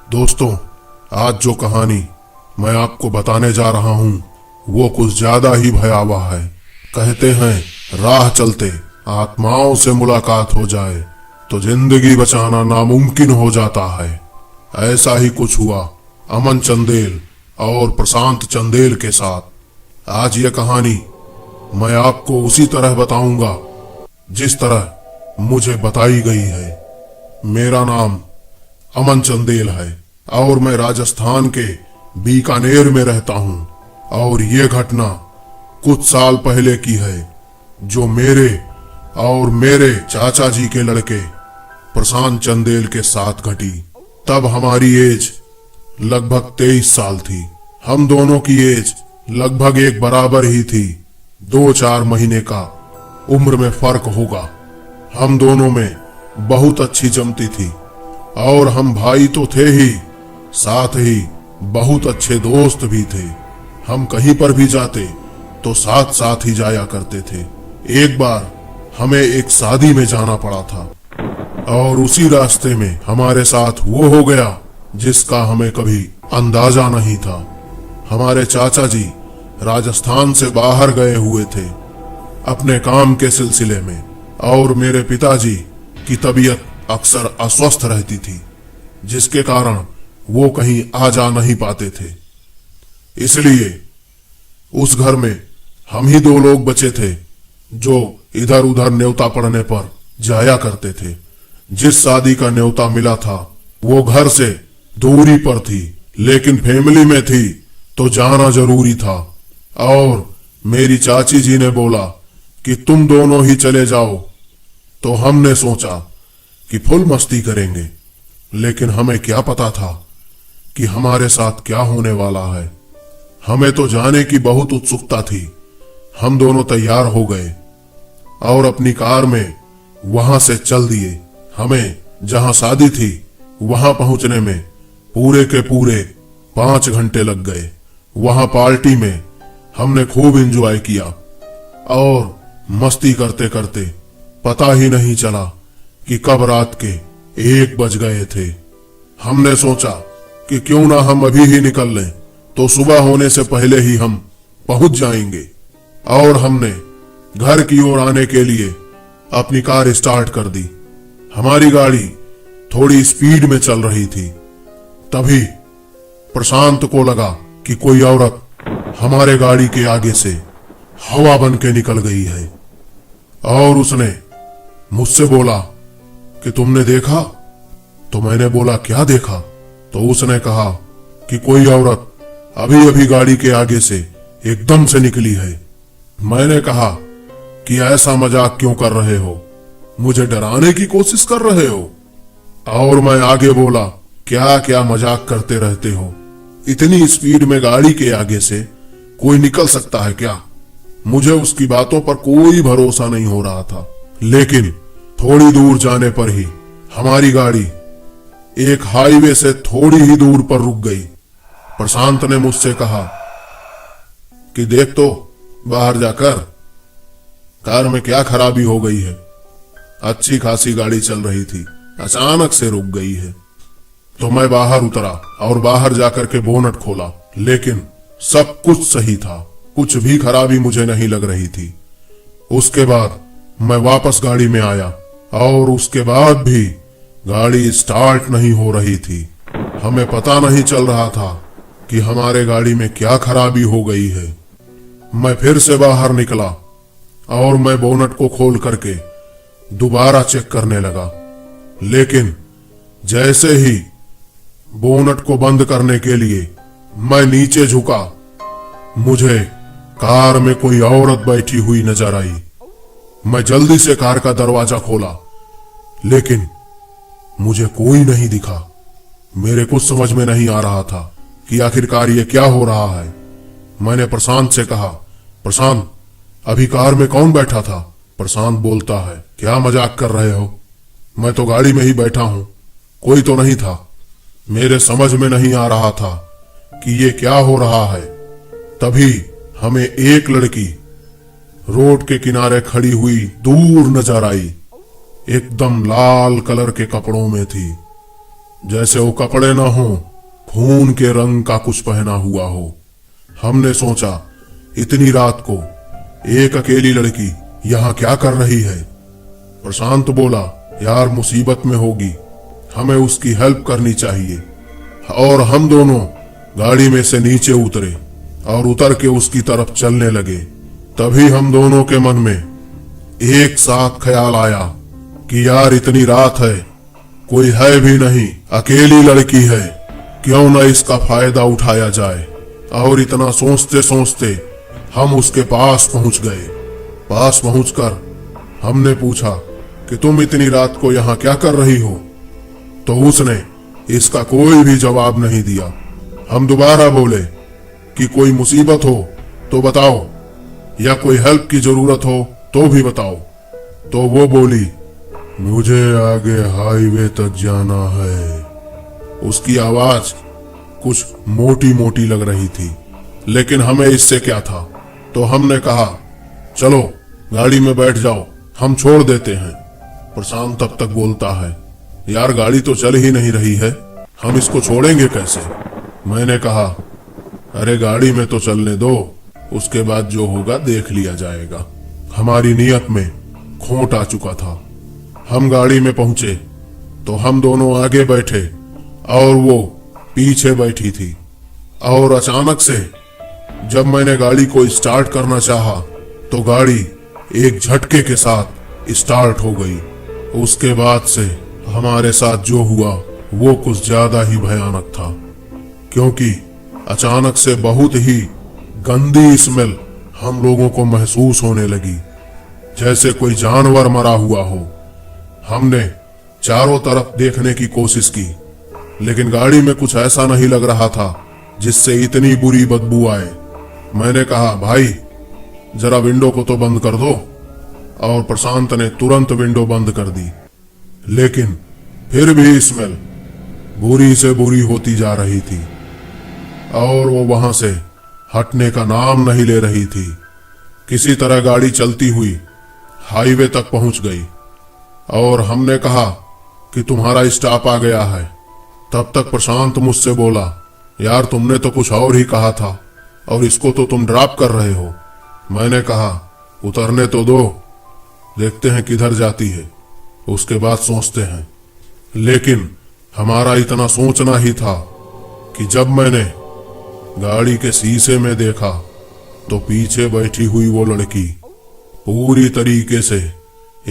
दोस्तों, आज जो कहानी मैं आपको बताने जा रहा हूँ वो कुछ ज्यादा ही भयावह है। कहते हैं राह चलते आत्माओं से मुलाकात हो जाए तो जिंदगी बचाना नामुमकिन हो जाता है। ऐसा ही कुछ हुआ अमन चंदेल और प्रशांत चंदेल के साथ। आज ये कहानी मैं आपको उसी तरह बताऊंगा जिस तरह मुझे बताई गई है। मेरा नाम अमन चंदेल है और मैं राजस्थान के बीकानेर में रहता हूं और ये घटना कुछ साल पहले की है जो मेरे और मेरे चाचा जी के लड़के प्रशांत चंदेल के साथ घटी। तब हमारी एज लगभग 23 साल थी। हम दोनों की एज लगभग एक बराबर ही थी। 2-4 महीने का उम्र में फर्क होगा। हम दोनों में बहुत अच्छी जमती थी और हम भाई तो थे ही, साथ ही बहुत अच्छे दोस्त भी थे। हम कहीं पर भी जाते तो साथ साथ ही जाया करते थे। एक बार हमें एक शादी में जाना पड़ा था और उसी रास्ते में हमारे साथ वो हो गया जिसका हमें कभी अंदाजा नहीं था। हमारे चाचा जी राजस्थान से बाहर गए हुए थे अपने काम के सिलसिले में और मेरे पिताजी की तबीयत अक्सर अस्वस्थ रहती थी जिसके कारण वो कहीं आ जा नहीं पाते थे। इसलिए उस घर में हम ही 2 लोग बचे थे जो इधर उधर न्योता पड़ने पर जाया करते थे। जिस शादी का न्योता मिला था वो घर से दूरी पर थी लेकिन फैमिली में थी तो जाना जरूरी था। और मेरी चाची जी ने बोला कि तुम दोनों ही चले जाओ। तो हमने सोचा कि फुल मस्ती करेंगे, लेकिन हमें क्या पता था कि हमारे साथ क्या होने वाला है। हमें तो जाने की बहुत उत्सुकता थी। हम दोनों तैयार हो गए और अपनी कार में वहां से चल दिए। हमें जहां शादी थी वहां पहुंचने में पूरे के पूरे 5 घंटे लग गए। वहां पार्टी में हमने खूब एंजॉय किया और मस्ती करते करते पता ही नहीं चला कि कब रात के 1 बज गए थे। हमने सोचा कि क्यों ना हम अभी ही निकल लें तो सुबह होने से पहले ही हम पहुंच जाएंगे। और हमने घर की ओर आने के लिए अपनी कार स्टार्ट कर दी। हमारी गाड़ी थोड़ी स्पीड में चल रही थी। तभी प्रशांत को लगा कि कोई औरत हमारे गाड़ी के आगे से हवा बन के निकल गई है और उसने मुझसे बोला कि तुमने देखा? तो मैंने बोला क्या देखा? तो उसने कहा कि कोई औरत अभी अभी गाड़ी के आगे से एकदम से निकली है। मैंने कहा कि ऐसा मजाक क्यों कर रहे हो? मुझे डराने की कोशिश कर रहे हो? और मैं आगे बोला क्या क्या मजाक करते रहते हो? इतनी स्पीड में गाड़ी के आगे से कोई निकल सकता है क्या? मुझे उसकी बातों पर कोई भरोसा नहीं हो रहा था। लेकिन थोड़ी दूर जाने पर ही हमारी गाड़ी एक हाईवे से थोड़ी ही दूर पर रुक गई। प्रशांत ने मुझसे कहा कि देख तो बाहर जाकर कार में क्या खराबी हो गई है। अच्छी खासी गाड़ी चल रही थी, अचानक से रुक गई है। तो मैं बाहर उतरा और बाहर जाकर के बोनट खोला, लेकिन सब कुछ सही था। कुछ भी खराबी मुझे नहीं लग रही थी। उसके बाद मैं वापस गाड़ी में आया और उसके बाद भी गाड़ी स्टार्ट नहीं हो रही थी। हमें पता नहीं चल रहा था कि हमारे गाड़ी में क्या खराबी हो गई है। मैं फिर से बाहर निकला और मैं बोनट को खोल करके दोबारा चेक करने लगा, लेकिन जैसे ही बोनट को बंद करने के लिए मैं नीचे झुका, मुझे कार में कोई औरत बैठी हुई नजर आई। मैं जल्दी से कार का दरवाजा खोला, लेकिन मुझे कोई नहीं दिखा। मेरे कुछ समझ में नहीं आ रहा था कि आखिरकार ये क्या हो रहा है। मैंने प्रशांत से कहा, प्रशांत अभी कार में कौन बैठा था? प्रशांत बोलता है, क्या मजाक कर रहे हो? मैं तो गाड़ी में ही बैठा हूं, कोई तो नहीं था। मेरे समझ में नहीं आ रहा था कि ये क्या हो रहा है। तभी हमें एक लड़की रोड के किनारे खड़ी हुई दूर नजर आई। एकदम लाल कलर के कपड़ों में थी जैसे वो कपड़े ना हो, खून के रंग का कुछ पहना हुआ हो। हमने सोचा इतनी रात को एक अकेली लड़की यहाँ क्या कर रही है। प्रशांत बोला, यार मुसीबत में होगी, हमें उसकी हेल्प करनी चाहिए। और हम दोनों गाड़ी में से नीचे उतरे और उतर के उसकी तरफ चलने लगे। तभी हम दोनों के मन में एक साथ ख्याल आया कि यार इतनी रात है, कोई है भी नहीं, अकेली लड़की है, क्यों न इसका फायदा उठाया जाए। और इतना सोचते सोचते हम उसके पास पहुंच गए। पास पहुंचकर हमने पूछा कि तुम इतनी रात को यहाँ क्या कर रही हो। तो उसने इसका कोई भी जवाब नहीं दिया। हम दोबारा बोले कि कोई मुसीबत हो तो बताओ, या कोई हेल्प की जरूरत हो तो भी बताओ। तो वो बोली, मुझे आगे हाईवे तक जाना है। उसकी आवाज कुछ मोटी मोटी लग रही थी, लेकिन हमें इससे क्या था। तो हमने कहा, चलो गाड़ी में बैठ जाओ, हम छोड़ देते हैं। प्रशांत तब तक बोलता है, यार गाड़ी तो चल ही नहीं रही है, हम इसको छोड़ेंगे कैसे। मैंने कहा, अरे गाड़ी में तो चलने दो, उसके बाद जो होगा देख लिया जाएगा। हमारी नीयत में खोट आ चुका था। हम गाड़ी में पहुंचे तो हम दोनों आगे बैठे और वो पीछे बैठी थी। और अचानक से जब मैंने गाड़ी को स्टार्ट करना चाहा तो गाड़ी एक झटके के साथ स्टार्ट हो गई। उसके बाद से हमारे साथ जो हुआ वो कुछ ज्यादा ही भयानक था, क्योंकि अचानक से बहुत ही गंदी स्मेल हम लोगों को महसूस होने लगी, जैसे कोई जानवर मरा हुआ हो। हमने चारों तरफ देखने की कोशिश की, लेकिन गाड़ी में कुछ ऐसा नहीं लग रहा था जिससे इतनी बुरी बदबू आए। मैंने कहा, भाई जरा विंडो को तो बंद कर दो। और प्रशांत ने तुरंत विंडो बंद कर दी, लेकिन फिर भी स्मेल बुरी से बुरी होती जा रही थी और वो वहां से हटने का नाम नहीं ले रही थी। किसी तरह गाड़ी चलती हुई हाईवे तक पहुंच गई और हमने कहा कि तुम्हारा स्टॉप आ गया है। तब तक प्रशांत मुझसे बोला, यार तुमने तो कुछ और ही कहा था और इसको तो तुम ड्रॉप कर रहे हो। मैंने कहा, उतरने तो दो, देखते हैं किधर जाती है, उसके बाद सोचते हैं। लेकिन हमारा इतना सोचना ही था कि जब मैंने गाड़ी के शीशे में देखा तो पीछे बैठी हुई वो लड़की पूरी तरीके से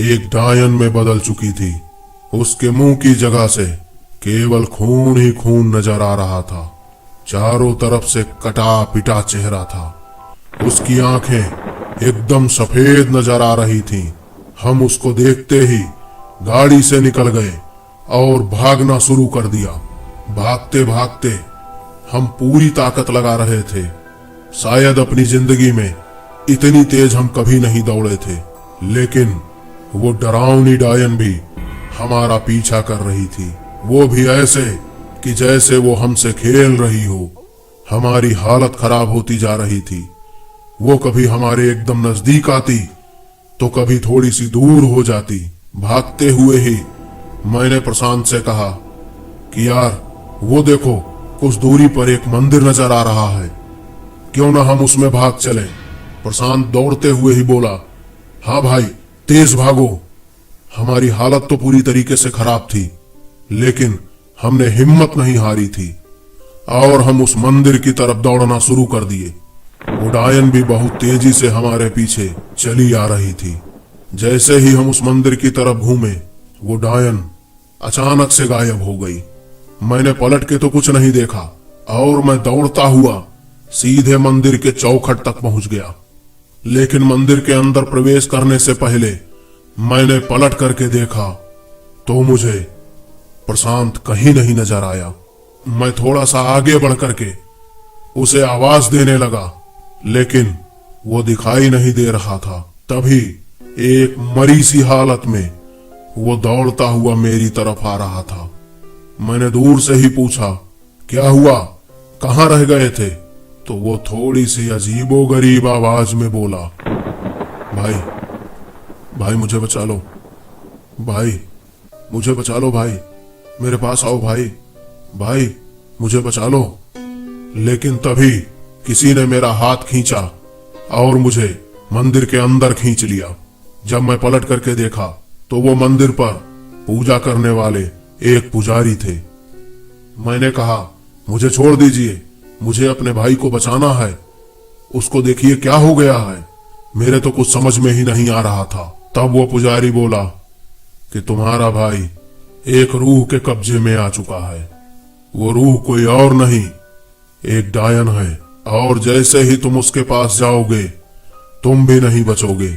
एक डायन में बदल चुकी थी। उसके मुंह की जगह से केवल खून ही खून नजर आ रहा था। चारों तरफ से कटा पिटा चेहरा था। उसकी आंखें एकदम सफेद नजर आ रही थीं। हम उसको देखते ही गाड़ी से निकल गए और भागना शुरू कर दिया। भागते भागते हम पूरी ताकत लगा रहे थे। शायद अपनी जिंदगी में इतनी तेज हम कभी नहीं दौड़े थे, लेकिन वो डरावनी डायन भी हमारा पीछा कर रही थी। वो भी ऐसे कि जैसे वो हमसे खेल रही हो। हमारी हालत खराब होती जा रही थी। वो कभी हमारे एकदम नजदीक आती तो कभी थोड़ी सी दूर हो जाती। भागते हुए ही मैंने प्रशांत से कहा कि यार वो देखो, कुछ दूरी पर एक मंदिर नजर आ रहा है, क्यों ना हम उसमें भाग चले। प्रशांत दौड़ते हुए ही बोला, हाँ भाई तेज भागो। हमारी हालत तो पूरी तरीके से खराब थी, लेकिन हमने हिम्मत नहीं हारी थी और हम उस मंदिर की तरफ दौड़ना शुरू कर दिए। वो डायन भी बहुत तेजी से हमारे पीछे चली आ रही थी। जैसे ही हम उस मंदिर की तरफ घूमे, वो डायन अचानक से गायब हो गई। मैंने पलट के तो कुछ नहीं देखा और मैं दौड़ता हुआ सीधे मंदिर के चौखट तक पहुंच गया। लेकिन मंदिर के अंदर प्रवेश करने से पहले मैंने पलट करके देखा तो मुझे प्रशांत कहीं नहीं नजर आया। मैं थोड़ा सा आगे बढ़ करके उसे आवाज देने लगा, लेकिन वो दिखाई नहीं दे रहा था। तभी एक मरी सी हालत में वो दौड़ता हुआ मेरी तरफ आ रहा था। मैंने दूर से ही पूछा, क्या हुआ, कहाँ रह गए थे? तो वो थोड़ी सी अजीबोगरीब आवाज में बोला, भाई भाई मुझे बचा लो, भाई मुझे बचा लो भाई। मेरे पास आओ भाई, भाई मुझे बचा लो। लेकिन तभी किसी ने मेरा हाथ खींचा और मुझे मंदिर के अंदर खींच लिया। जब मैं पलट करके देखा तो वो मंदिर पर पूजा करने वाले एक पुजारी थे। मैंने कहा, मुझे छोड़ दीजिए, मुझे अपने भाई को बचाना है। उसको देखिए क्या हो गया है। मेरे तो कुछ समझ में ही नहीं आ रहा था। तब वो पुजारी बोला कि तुम्हारा भाई एक रूह के कब्जे में आ चुका है। वो रूह कोई और नहीं, एक डायन है, और जैसे ही तुम उसके पास जाओगे तुम भी नहीं बचोगे।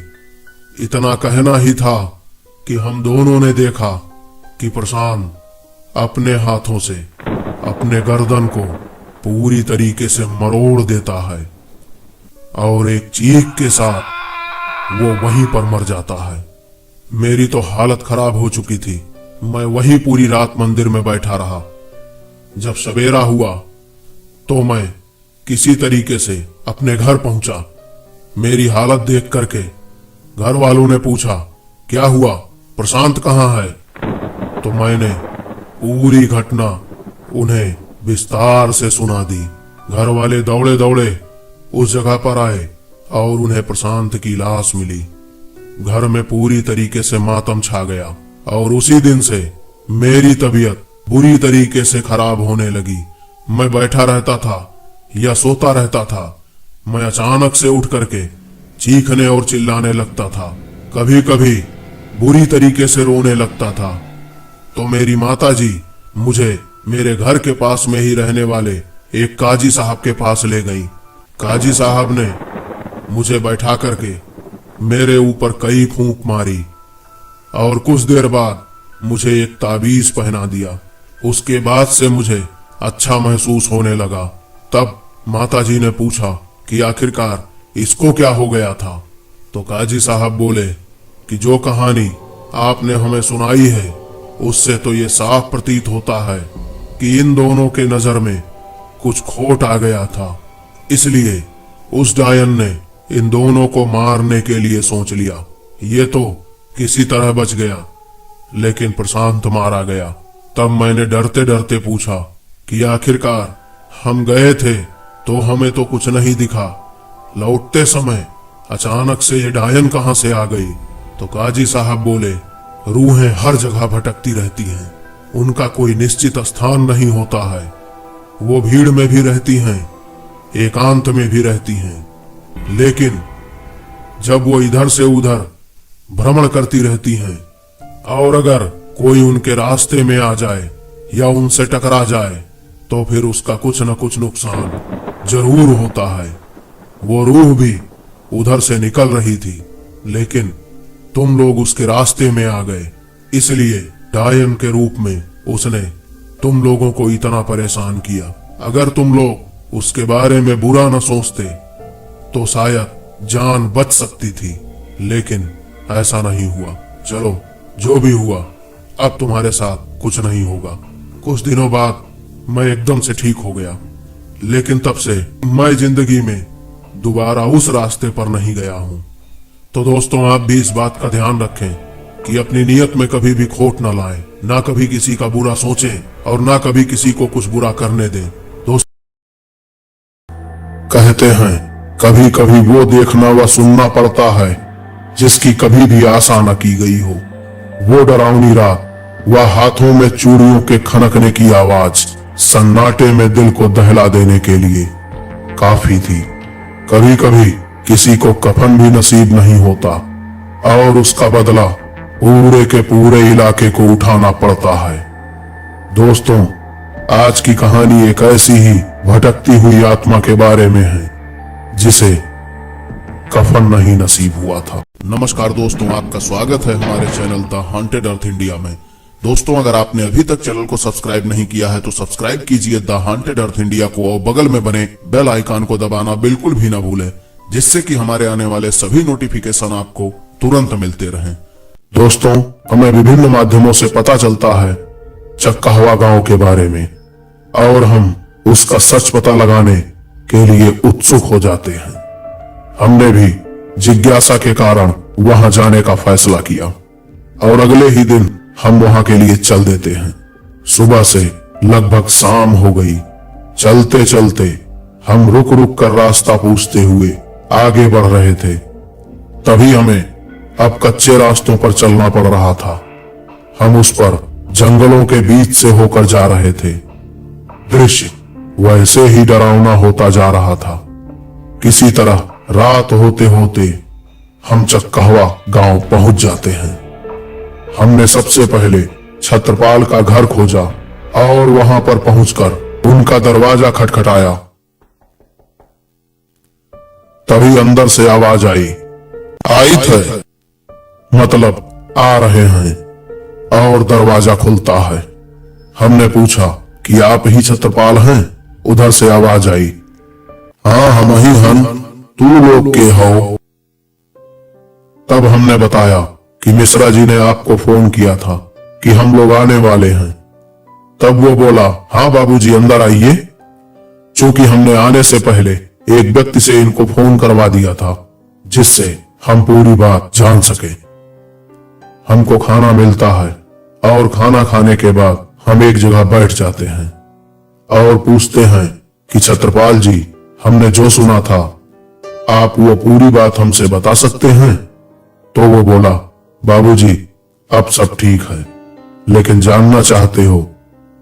इतना कहना ही था कि हम दोनों ने देखा कि प्रशांत अपने हाथों से अपने गर्दन को पूरी तरीके से मरोड़ देता है और एक चीख के साथ वो वहीं पर मर जाता है। मेरी तो हालत खराब हो चुकी थी। मैं वहीं पूरी रात मंदिर में बैठा रहा। जब सवेरा हुआ तो मैं किसी तरीके से अपने घर पहुंचा। मेरी हालत देख करके घर वालों ने पूछा, क्या हुआ, प्रशांत कहाँ है? तो मैंने पूरी घटना उन्हें विस्तार से सुना दी। घर वाले दौड़े दौड़े उस जगह पर आए और उन्हें प्रशांत की लाश मिली। घर में पूरी तरीके से मातम छा गया और उसी दिन से मेरी तबीयत बुरी तरीके से खराब होने लगी। मैं बैठा रहता था या सोता रहता था, मैं अचानक से उठ करके चीखने और चिल्लाने लगता था। कभी कभी बुरी तरीके से रोने लगता था। तो मेरी माताजी मुझे मेरे घर के पास में ही रहने वाले एक काजी साहब के पास ले गई। काजी साहब ने मुझे बैठा करके मेरे ऊपर कई फूंक मारी और कुछ देर बाद मुझे एक ताबीज पहना दिया। उसके बाद से मुझे अच्छा महसूस होने लगा। तब माताजी ने पूछा कि आखिरकार इसको क्या हो गया था? तो काजी साहब बोले कि जो कहानी आपने हमें सुनाई है उससे तो ये साफ प्रतीत होता है कि इन दोनों के नजर में कुछ खोट आ गया था। इसलिए उस डायन ने इन दोनों को मारने के लिए सोच लिया। ये तो किसी तरह बच गया, लेकिन प्रशांत मारा गया। तब मैंने डरते डरते पूछा कि आखिरकार हम गए थे तो हमें तो कुछ नहीं दिखा, लौटते समय अचानक से ये डायन कहां से आ गई? तो काजी साहब बोले, रूहें हर जगह भटकती रहती हैं, उनका कोई निश्चित स्थान नहीं होता है। वो भीड़ में भी रहती हैं, एकांत में भी रहती हैं, लेकिन जब वो इधर से उधर भ्रमण करती रहती हैं और अगर कोई उनके रास्ते में आ जाए या उनसे टकरा जाए तो फिर उसका कुछ न कुछ नुकसान जरूर होता है। वो रूह भी उधर से निकल रही थी, लेकिन तुम लोग उसके रास्ते में आ गए, इसलिए डायन के रूप में उसने तुम लोगों को इतना परेशान किया। अगर तुम लोग उसके बारे में बुरा न सोचते तो शायद जान बच सकती थी, लेकिन ऐसा नहीं हुआ। चलो, जो भी हुआ, अब तुम्हारे साथ कुछ नहीं होगा। कुछ दिनों बाद मैं एकदम से ठीक हो गया, लेकिन तब से मैं जिंदगी में दोबारा उस रास्ते पर नहीं गया हूं। तो दोस्तों, आप भी इस बात का ध्यान रखें कि अपनी नियत में कभी भी खोट न लाएं, ना कभी किसी का बुरा सोचें और ना कभी किसी को कुछ बुरा करने दें। दोस्त कहते हैं कभी कभी वो देखना व सुनना पड़ता है जिसकी कभी भी आशा न की गई हो। वो डरावनी रात, वह हाथों में चूड़ियों के खनकने की आवाज सन्नाटे में दिल को दहला देने के लिए काफी थी। कभी कभी किसी को कफन भी नसीब नहीं होता और उसका बदला पूरे के पूरे इलाके को उठाना पड़ता है। दोस्तों, आज की कहानी एक ऐसी ही भटकती हुई आत्मा के बारे में है जिसे कफन नहीं नसीब हुआ था। नमस्कार दोस्तों, आपका स्वागत है हमारे channel the haunted earth India में। दोस्तों, अगर आपने अभी तक चैनल को सब्सक्राइब नहीं किया है तो सब्सक्राइब कीजिए द हॉन्टेड अर्थ इंडिया को और बगल में बने बेल आइकन को दबाना बिल्कुल भी न भूलें, जिससे कि हमारे आने वाले सभी नोटिफिकेशन आपको तुरंत मिलते रहें। दोस्तों, हमें विभिन्न माध्यमों से पता चलता है चक्काहवा गांव के बारे में और हम उसका सच पता लगाने के लिए उत्सुक हो जाते हैं। हमने भी जिज्ञासा के कारण वहां जाने का फैसला किया और अगले ही दिन हम वहां के लिए चल देते हैं। सुबह से लगभग शाम हो गई। चलते चलते हम रुक रुक कर रास्ता पूछते हुए आगे बढ़ रहे थे। तभी हमें अब कच्चे रास्तों पर चलना पड़ रहा था। हम उस पर जंगलों के बीच से होकर जा रहे थे। दृश्य वैसे ही डरावना होता जा रहा था। किसी तरह रात होते होते हम चक्कहवा गांव पहुंच जाते हैं। हमने सबसे पहले छत्रपाल का घर खोजा और वहां पर पहुंचकर उनका दरवाजा खटखटाया। तभी अंदर से आवाज आई थे, मतलब आ रहे हैं, और दरवाजा खुलता है। हमने पूछा कि आप ही छत्रपाल हैं? उधर से आवाज आई, हाँ हम ही हन, तू लोग के हो? तब हमने बताया कि मिश्रा जी ने आपको फोन किया था कि हम लोग आने वाले हैं। तब वो बोला, हाँ बाबूजी अंदर आइए। चूंकि हमने आने से पहले एक व्यक्ति से इनको फोन करवा दिया था जिससे हम पूरी बात जान सके। हमको खाना मिलता है और खाना खाने के बाद हम एक जगह बैठ जाते हैं और पूछते हैं कि छत्रपाल जी, हमने जो सुना था आप वो पूरी बात हमसे बता सकते हैं? तो वो बोला, बाबूजी अब सब ठीक है, लेकिन जानना चाहते हो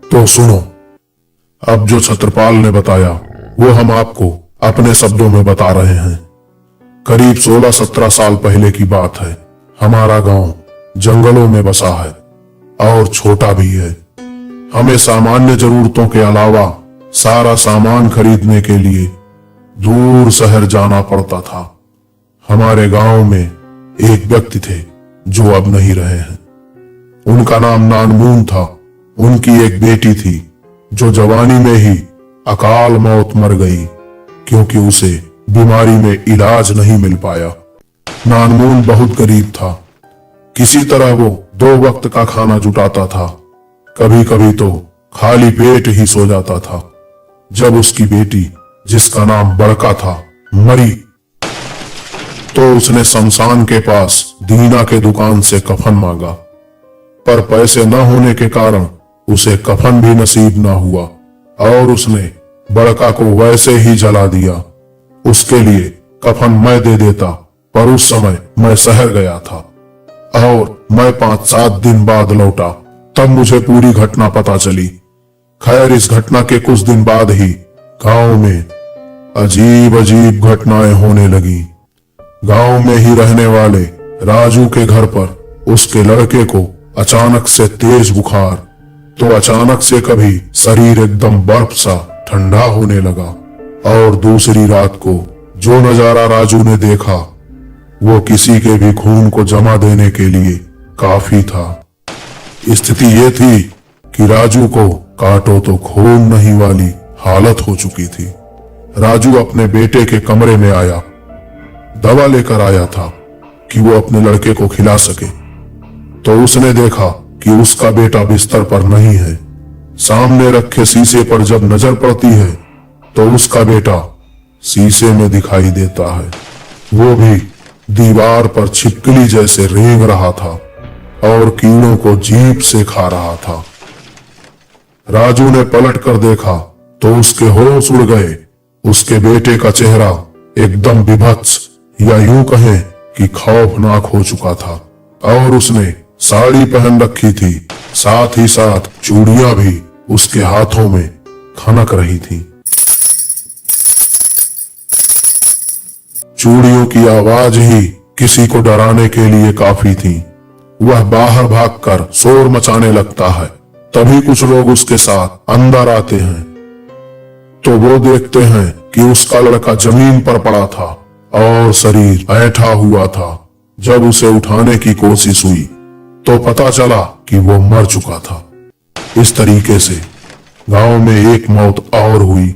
तो सुनो। अब जो छत्रपाल ने बताया वो हम आपको अपने शब्दों में बता रहे हैं। करीब 16-17 साल पहले की बात है। हमारा गांव जंगलों में बसा है और छोटा भी है। हमें सामान्य जरूरतों के अलावा सारा सामान खरीदने के लिए दूर शहर जाना पड़ता था। हमारे गांव में एक व्यक्ति थे जो अब नहीं रहे हैं। उनका नाम नानमून था। उनकी एक बेटी थी जो जवानी में ही अकाल मौत मर गई क्योंकि उसे बीमारी में इलाज नहीं मिल पाया। नानमून बहुत गरीब था। किसी तरह वो 2 वक्त का खाना जुटाता था। कभी कभी तो खाली पेट ही सो जाता था। जब उसकी बेटी, जिसका नाम बड़का था, मरी तो उसने शमशान के पास दीना के दुकान से कफन मांगा, पर पैसे न होने के कारण उसे कफन भी नसीब न हुआ और उसने बड़का को वैसे ही जला दिया। उसके लिए कफन मैं दे देता, पर उस समय मैं शहर गया था और मैं 5-7 दिन बाद लौटा। तब मुझे पूरी घटना पता चली। खैर, इस घटना के कुछ दिन बाद ही गांव में अजीब अजीब घटनाएं होने लगी। गांव में ही रहने वाले राजू के घर पर उसके लड़के को अचानक से तेज बुखार, तो अचानक से कभी शरीर एकदम बर्फ सा ठंडा होने लगा। और दूसरी रात को जो नजारा राजू ने देखा वो किसी के भी खून को जमा देने के लिए काफी था। स्थिति ये थी कि राजू को काटो तो खून नहीं वाली हालत हो चुकी थी। राजू अपने बेटे के कमरे में आया, दवा लेकर आया था कि वो अपने लड़के को खिला सके। तो उसने देखा कि उसका बेटा बिस्तर पर नहीं है। सामने रखे शीशे पर जब नजर पड़ती है तो उसका बेटा शीशे में दिखाई देता है। वो भी दीवार पर छिपकली जैसे रेंग रहा था और कीड़ों को जीभ से खा रहा था। राजू ने पलट कर देखा तो उसके होश उड़ गए। उसके बेटे का चेहरा एकदम विभत्स या यूं कहें कि खौफनाक हो चुका था और उसने साड़ी पहन रखी थी, साथ ही साथ चूड़ियां भी उसके हाथों में खनक रही थी। चूड़ियों की आवाज ही किसी को डराने के लिए काफी थी। वह बाहर भागकर शोर मचाने लगता है। तभी कुछ लोग उसके साथ अंदर आते हैं तो वो देखते हैं कि उसका लड़का जमीन पर पड़ा था और शरीर ऐंठा हुआ था। जब उसे उठाने की कोशिश हुई तो पता चला कि वो मर चुका था। इस तरीके से गांव में एक मौत और हुई,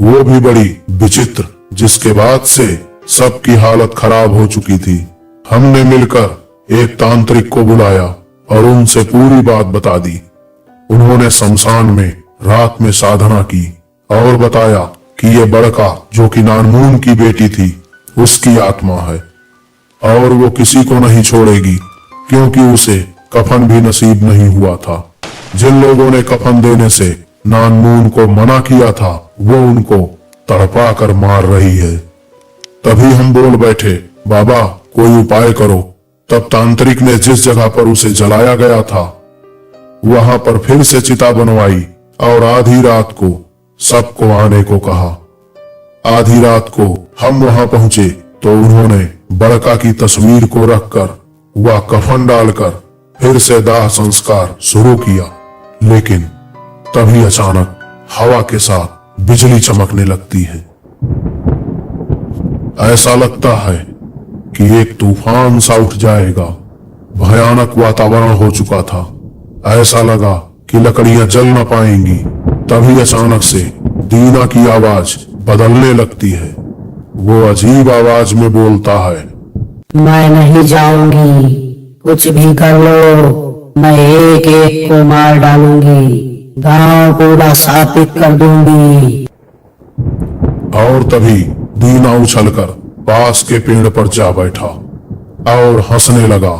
वो भी बड़ी विचित्र, जिसके बाद से सबकी हालत खराब हो चुकी थी। हमने मिलकर एक तांत्रिक को बुलाया और उनसे पूरी बात बता दी। उन्होंने शमशान में रात में साधना की और बताया कि ये बड़का, जो कि नानमून की बेटी थी, उसकी आत्मा है और वो किसी को नहीं छोड़ेगी क्योंकि उसे कफन भी नसीब नहीं हुआ था। जिन लोगों ने कफन देने से नानमून को मना किया था वो उनको तड़पा कर मार रही है। तभी हम बोल बैठे, बाबा कोई उपाय करो। तब तांत्रिक ने जिस जगह पर उसे जलाया गया था वहां पर फिर से चिता बनवाई और आधी रात को सबको आने को कहा। आधी रात को हम वहां पहुंचे तो उन्होंने बड़का की तस्वीर को रखकर वह कफन डालकर फिर से दाह संस्कार शुरू किया। लेकिन तभी अचानक हवा के साथ बिजली चमकने लगती है। ऐसा लगता है कि एक तूफान सा उठ जाएगा। भयानक वातावरण हो चुका था। ऐसा लगा कि लकड़ियां जल न पाएंगी। तभी अचानक से दीना की आवाज बदलने लगती है। वो अजीब आवाज में बोलता है, मैं नहीं जाऊंगी, कुछ भी कर लो, मैं एक एक को मार डालूंगी, गांव पूरा साबित कर दूंगी। और तभी दीना उछलकर पास के पेड़ पर जा बैठा और हंसने लगा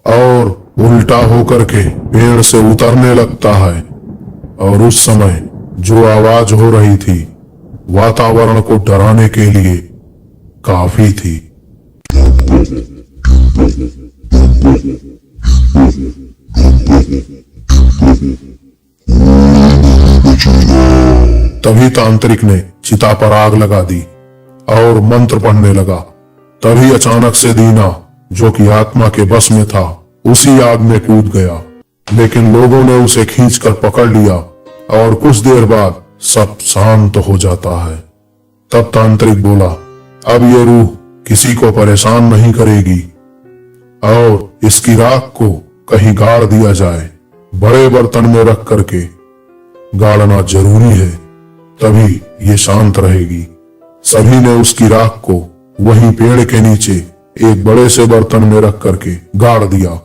और उल्टा होकर के पेड़ से उतरने लगता है। और उस समय जो आवाज हो रही थी वातावरण को डराने के लिए काफी थी। तभी तांत्रिक ने चिता पर आग लगा दी और मंत्र पढ़ने लगा। तभी अचानक से दीना जो कि आत्मा के बस में था उसी आग में कूद गया। लेकिन लोगों ने उसे खींचकर पकड़ लिया और कुछ देर बाद सब शांत हो जाता है। तब तांत्रिक बोला, अब ये रूह किसी को परेशान नहीं करेगी और इसकी राख को कहीं गाड़ दिया जाए। बड़े बर्तन में रख करके गाड़ना जरूरी है, तभी ये शांत रहेगी। सभी ने उसकी राख को वहीं पेड़ के नीचे एक बड़े से बर्तन में रख करके गाड़ दिया।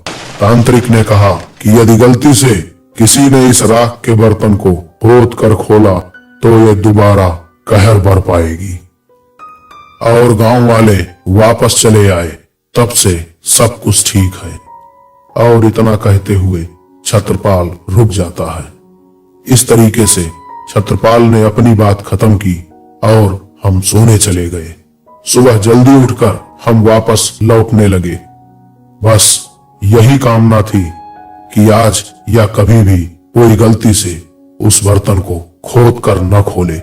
तांत्रिक ने कहा कि यदि गलती से किसी ने इस राख के बर्तन को खोद कर खोला तो ये दोबारा कहर भर पाएगी। और गांव वाले वापस चले आए। तब से सब कुछ ठीक है। और इतना कहते हुए छत्रपाल रुक जाता है। इस तरीके से छत्रपाल ने अपनी बात खत्म की और हम सोने चले गए। सुबह जल्दी उठकर हम वापस लौटने लगे। बस यही कामना थी कि आज या कभी भी कोई गलती से उस बर्तन को खोद कर न खोले।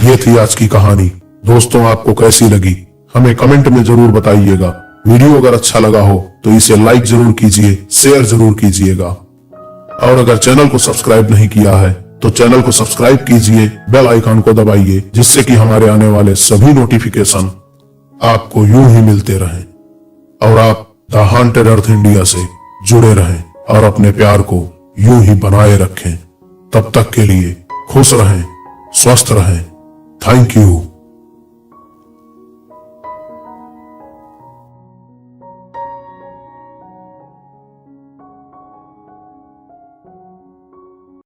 ये थी आज की कहानी। दोस्तों आपको कैसी लगी हमें कमेंट में जरूर बताइएगा। वीडियो अगर अच्छा लगा हो तो इसे लाइक जरूर कीजिए, शेयर जरूर कीजिएगा। और अगर चैनल को सब्सक्राइब नहीं किया है तो चैनल को सब्सक्राइब कीजिए, बेल आइकन को दबाइए, जिससे कि हमारे आने वाले सभी नोटिफिकेशन आपको यूं ही मिलते रहें और आप द हॉन्टेड अर्थ इंडिया से जुड़े रहें और अपने प्यार को यूं ही बनाए रखें। तब तक के लिए खुश रहें, स्वस्थ रहें। Thank you.